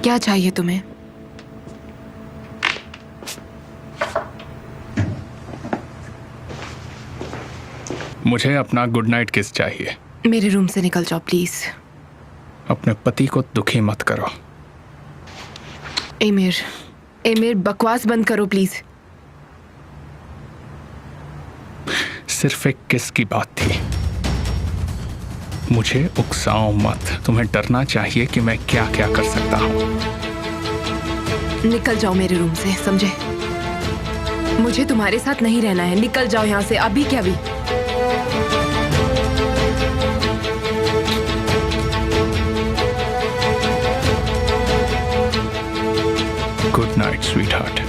क्या चाहिए तुम्हें? मुझे अपना गुड नाइट किस चाहिए। मेरे रूम से निकल जाओ प्लीज। अपने पति को दुखी मत करो। एमिर, एमिर बकवास बंद करो प्लीज। सिर्फ एक किस की बात थी। मुझे उकसाओ मत। तुम्हें डरना चाहिए कि मैं क्या क्या कर सकता हूं। निकल जाओ मेरे रूम से, समझे? मुझे तुम्हारे साथ नहीं रहना है। निकल जाओ यहाँ से, अभी क्या अभी। Good night sweet heart.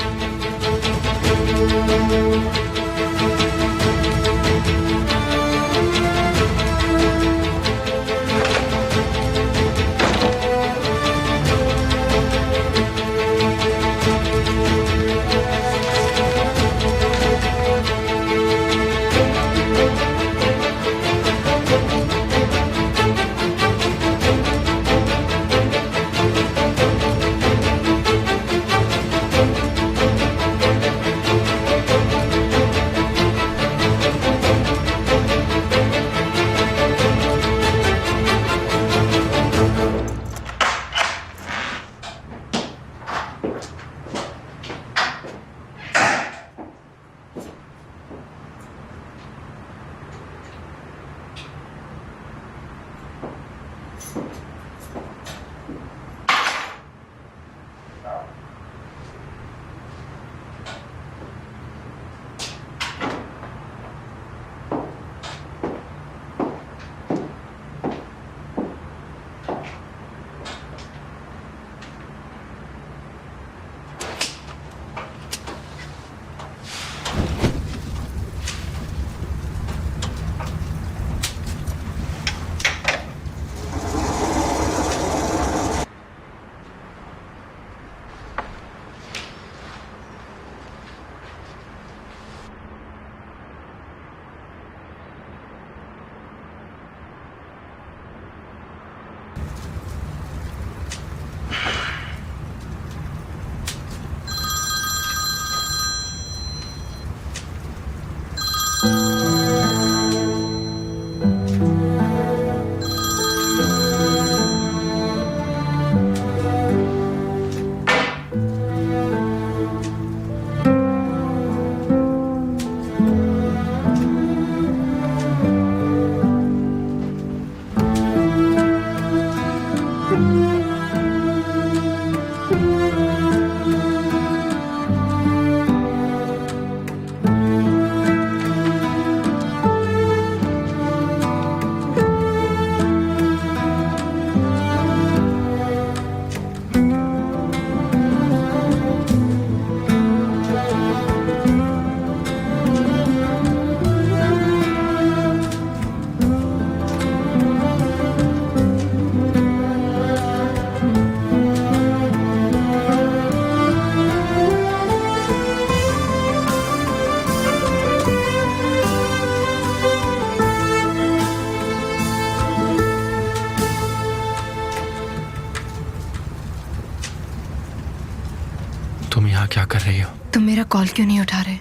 तुम यहाँ क्या कर रही हो? तुम मेरा कॉल क्यों नहीं उठा रहे?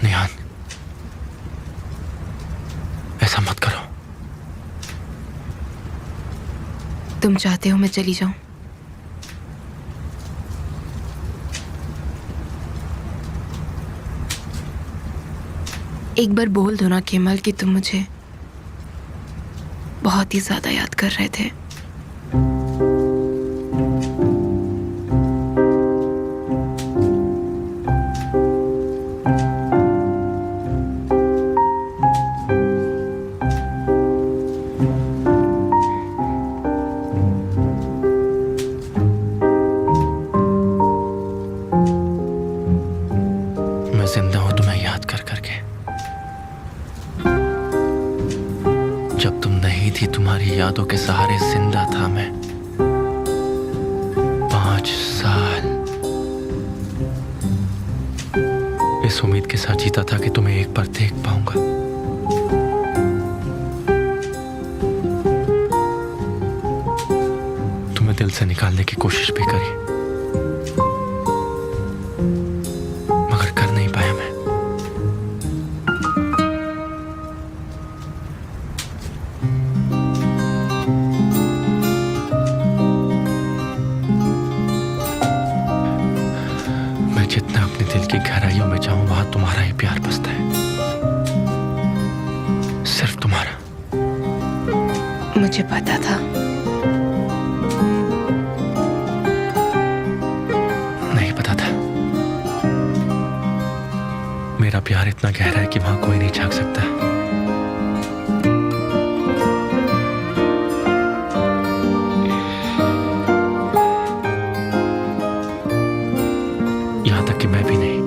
निहान, ऐसा मत करो। तुम चाहते हो मैं चली जाऊं? एक बार बोल दो ना केमल कि तुम मुझे बहुत ही ज्यादा याद कर रहे थे। मैं जिंदा हूं तुम्हें याद कर करके। जब तुम नहीं थी, तुम्हारी यादों के सहारे जिंदा था मैं। 5 साल इस उम्मीद के साथ जीता था कि तुम्हें एक बार देख पाऊंगा। दिल से निकालने की कोशिश भी करी, मगर कर नहीं पाया मैं। मैं जितना अपने दिल की गहराइयों में जाऊं, वहां तुम्हारा ही प्यार बसता है, सिर्फ तुम्हारा। मुझे पता था। नहीं पता था। मेरा प्यार इतना गहरा है कि वहां कोई नहीं झांक सकता। यहां तक कि मैं भी नहीं।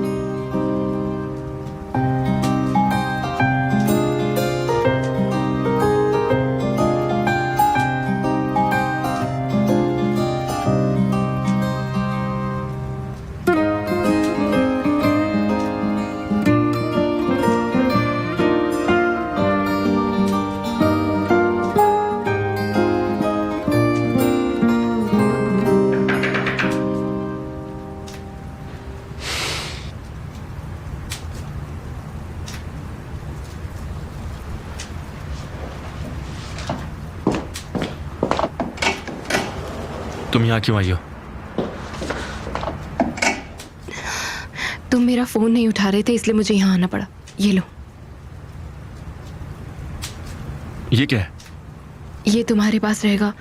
तुम यहाँ क्यों आई हो? तुम मेरा फोन नहीं उठा रहे थे, इसलिए मुझे यहाँ आना पड़ा। ये लो। ये क्या है? ये तुम्हारे पास रहेगा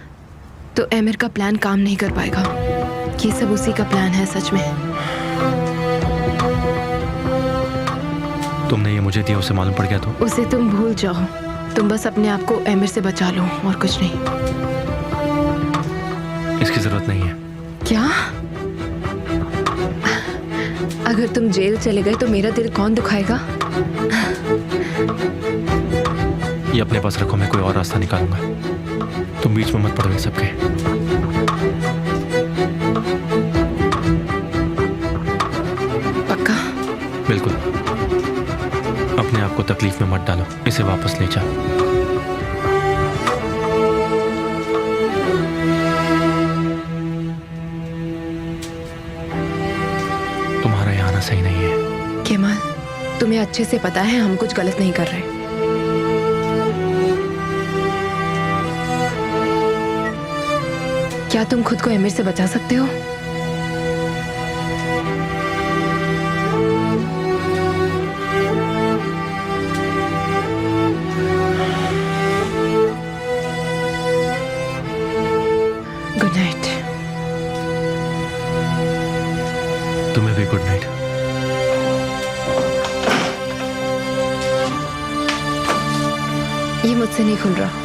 तो एमिर का प्लान काम नहीं कर पाएगा। ये सब उसी का प्लान है सच में। तुमने ये मुझे दिया, उसे मालूम पड़ गया तो? उसे तुम भूल जाओ। तुम बस अपने आप को एमिर से बचा लो और कुछ नहीं। इसकी जरूरत नहीं है। क्या? अगर तुम जेल चले गए तो मेरा दिल कौन दुखाएगा? ये अपने पास रखो, मैं कोई और रास्ता निकालूंगा। तुम बीच में मत पड़ो इन सबके। पक्का? बिल्कुल। अपने आप को तकलीफ में मत डालो, इसे वापस ले जाओ। तुम्हारा यहाँ आना सही नहीं है। केमाल, तुम्हें अच्छे से पता है हम कुछ गलत नहीं कर रहे। क्या तुम खुद को एमिर से बचा सकते हो? Good night. तुम्हें भी गुड नाइट। ये मुझसे नहीं खुल रहा।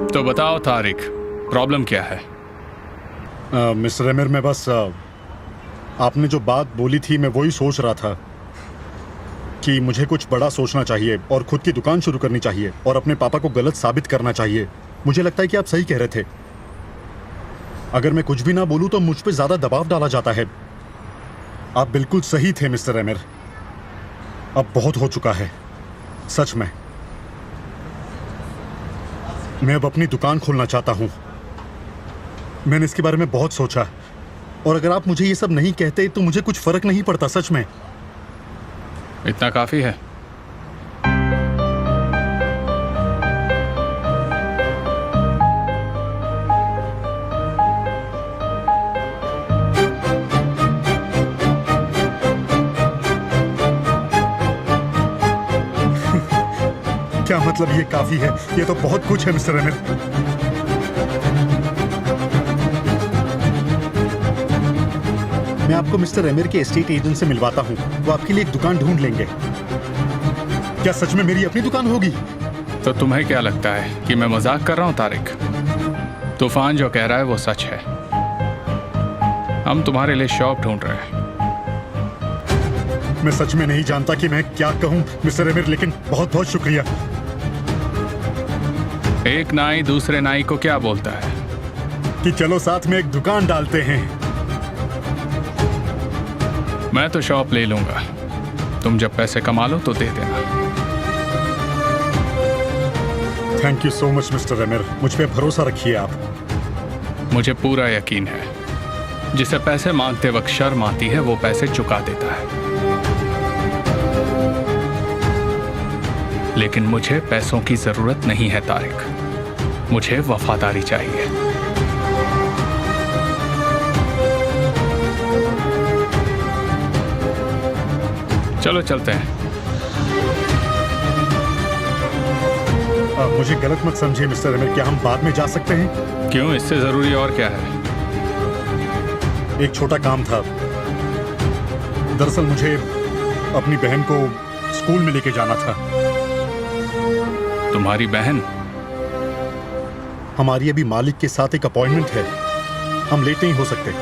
तो बताओ तारिक, प्रॉब्लम क्या है? मिस्टर एमिर, मैं बस आपने जो बात बोली थी मैं वही सोच रहा था कि मुझे कुछ बड़ा सोचना चाहिए और खुद की दुकान शुरू करनी चाहिए और अपने पापा को गलत साबित करना चाहिए। मुझे लगता है कि आप सही कह रहे थे। अगर मैं कुछ भी ना बोलूं तो मुझ पे ज्यादा दबाव डाला जाता है। आप बिल्कुल सही थे मिस्टर एमिर। अब बहुत हो चुका है, सच में। मैं अब अपनी दुकान खोलना चाहता हूं। मैंने इसके बारे में बहुत सोचा और अगर आप मुझे ये सब नहीं कहते तो मुझे कुछ फर्क नहीं पड़ता, सच में। इतना काफी है। इसका मतलब ये काफी है। ये तो बहुत कुछ है मिस्टर एमिर। मैं आपको मिस्टर एमिर के एस्टेट एजेंट से मिलवाता हूँ। वो आपके लिए एक दुकान ढूंढ लेंगे। क्या सच में मेरी अपनी दुकान होगी? तो तुम्हें क्या लगता है कि मैं मजाक कर रहा हूँ तारिक? तूफान जो कह रहा है वो सच है। हम तुम्हारे लिए शॉप ढूंढ रहे हैं। मैं सच में नहीं जानता कि मैं क्या कहूँ मिस्टर एमिर, लेकिन बहुत बहुत शुक्रिया। एक नाई दूसरे नाई को क्या बोलता है? कि चलो साथ में एक दुकान डालते हैं। मैं तो शॉप ले लूंगा, तुम जब पैसे कमा लो तो दे देना। Thank you so much mister emir, मुझ पे भरोसा रखिए आप। मुझे पूरा यकीन है, जिसे पैसे मांगते वक्त शर्म आती है वो पैसे चुका देता है। लेकिन मुझे पैसों की जरूरत नहीं है तारिक, मुझे वफादारी चाहिए। चलो चलते हैं। मुझे गलत मत समझिए मिस्टर एमिर, क्या हम बाद में जा सकते हैं? क्यों, इससे जरूरी और क्या है? एक छोटा काम था। दरअसल मुझे अपनी बहन को स्कूल में लेके जाना था। तुम्हारी बहन? हमारी अभी मालिक के साथ एक अपॉइंटमेंट है, हम लेट नहीं हो सकते।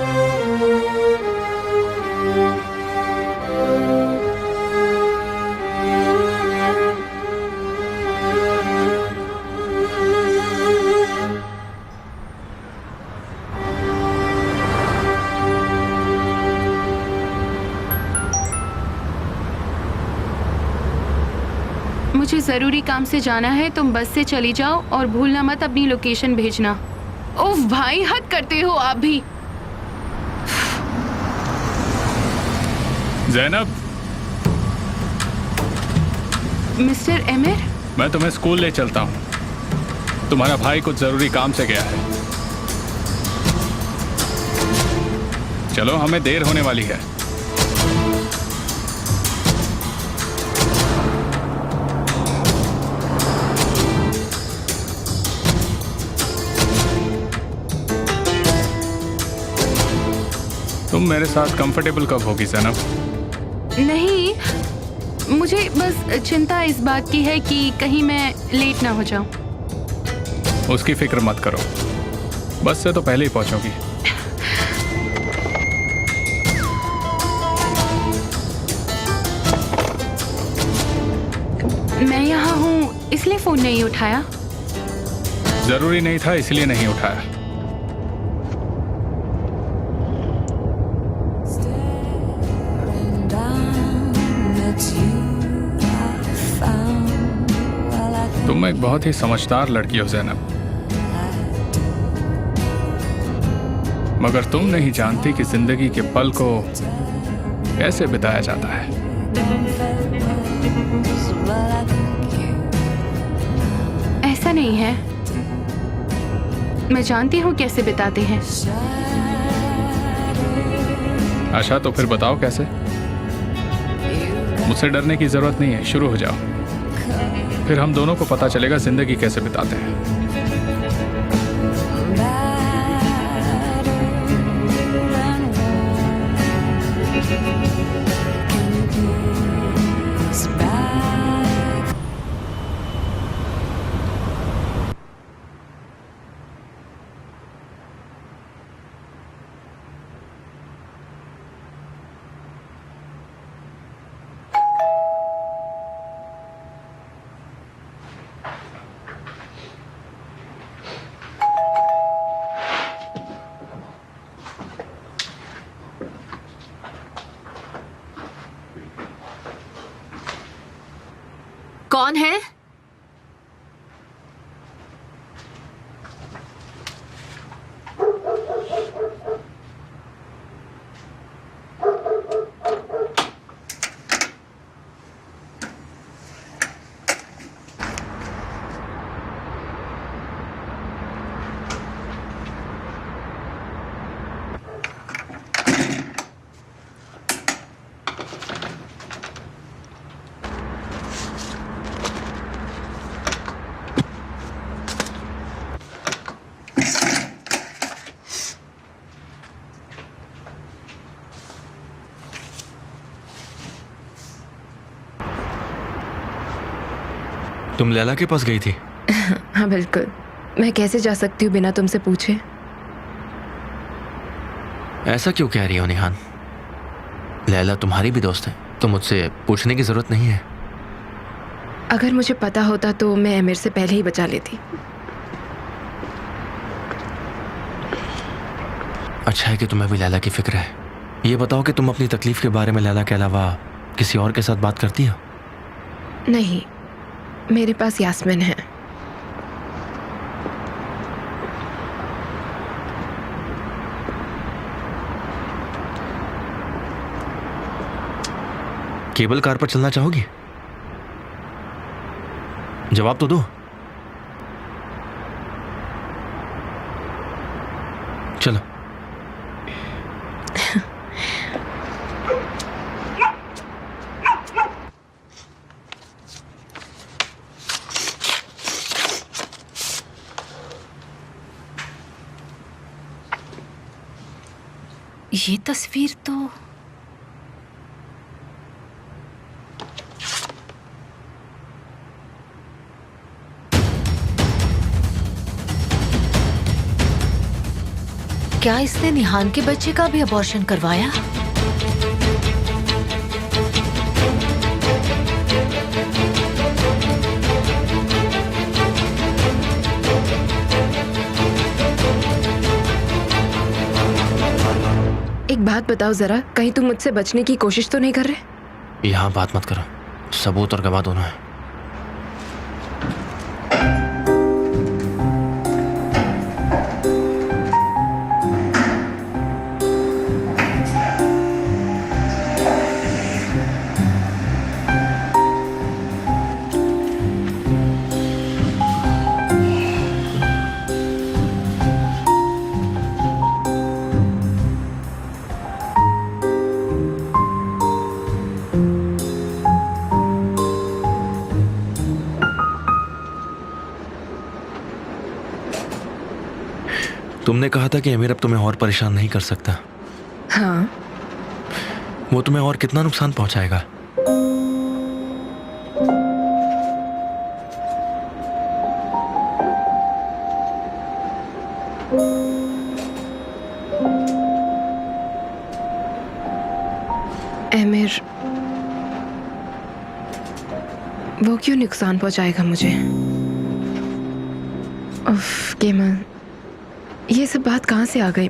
मुझे जरूरी काम से जाना है, तुम बस से चली जाओ और भूलना मत अपनी लोकेशन भेजना। ओह भाई, हद करते हो आप भी। ज़ैनब, मिस्टर एमिर, मैं तुम्हें स्कूल ले चलता हूँ। तुम्हारा भाई कुछ जरूरी काम से गया है। चलो, हमें देर होने वाली है। तुम मेरे साथ कंफर्टेबल कब होगी ज़ैनब? नहीं, मुझे बस चिंता इस बात की है कि कहीं मैं लेट ना हो जाऊं। उसकी फिक्र मत करो, बस से तो पहले ही पहुंचोगी। मैं यहाँ हूँ इसलिए फोन नहीं उठाया। जरूरी नहीं था इसलिए नहीं उठाया। तुम एक बहुत ही समझदार लड़की हो ज़ैनब, मगर तुम नहीं जानती कि जिंदगी के पल को कैसे बिताया जाता है। ऐसा नहीं है, मैं जानती हूँ कैसे बिताते हैं। अच्छा, तो फिर बताओ कैसे? मुझसे डरने की जरूरत नहीं है, शुरू हो जाओ। फिर हम दोनों को पता चलेगा जिंदगी कैसे बिताते हैं। कौन है? तुम लैला के पास गई थी? हाँ बिल्कुल। मैं कैसे जा सकती हूँ बिना तुमसे पूछे? ऐसा क्यों कह रही हो निहान? लैला तुम्हारी भी दोस्त है, तो मुझसे पूछने की जरूरत नहीं है। अगर मुझे पता होता तो मैं आमिर से पहले ही बचा लेती। अच्छा है कि तुम्हें भी लैला की फिक्र है। ये बताओ कि तुम अपनी तकलीफ के बारे में लैला के अलावा किसी और के साथ बात करती हो? नहीं, मेरे पास यास्मिन है। केबल कार पर चलना चाहोगी? जवाब तो दो। चलो। ये तस्वीर तो क्या इसने निहान के बच्चे का भी अबॉर्शन करवाया? एक बात बताओ जरा, कहीं तुम मुझसे बचने की कोशिश तो नहीं कर रहे? यहां बात मत करो, सबूत और गवाह दोनों है। तुमने कहा था कि अमीर अब तुम्हें और परेशान नहीं कर सकता। हाँ। वो तुम्हें और कितना नुकसान पहुंचाएगा? आमिर, वो क्यों नुकसान पहुंचाएगा मुझे? उफ, केमल, ये सब बात कहाँ से आ गई?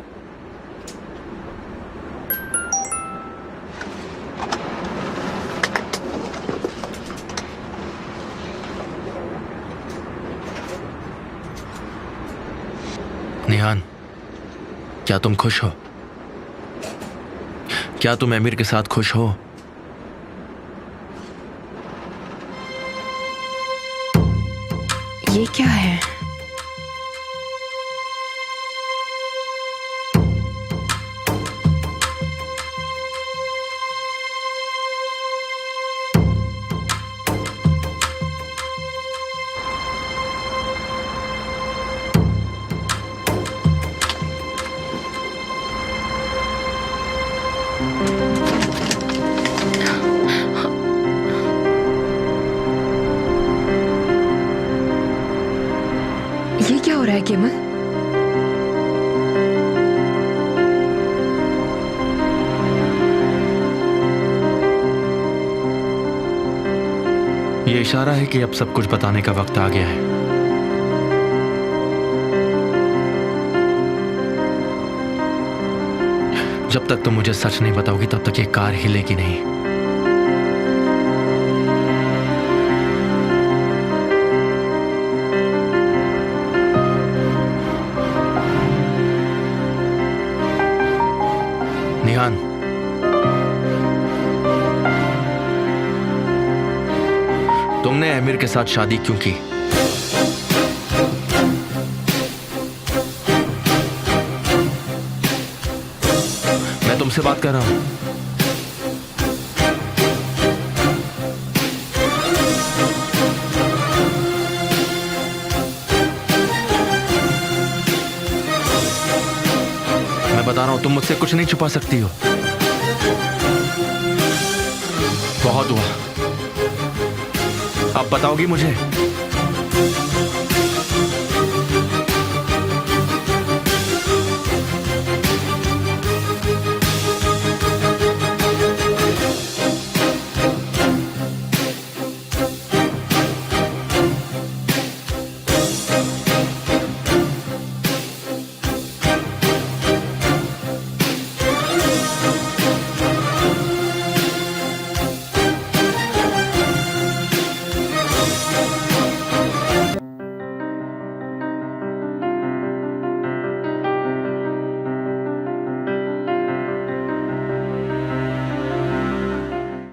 निहान, क्या तुम खुश हो? क्या तुम अमीर के साथ खुश हो? ये क्या है? ये क्या हो रहा है केमल? ये इशारा है कि अब सब कुछ बताने का वक्त आ गया है। जब तक तुम मुझे सच नहीं बताओगी तब तक ये कार हिलेगी नहीं। निहान, तुमने अमीर के साथ शादी क्यों की? मैं तुमसे बात कर रहा हूं। मैं बता रहा हूं, तुम मुझसे कुछ नहीं छुपा सकती हो। बहुत हुआ, अब बताओगी मुझे?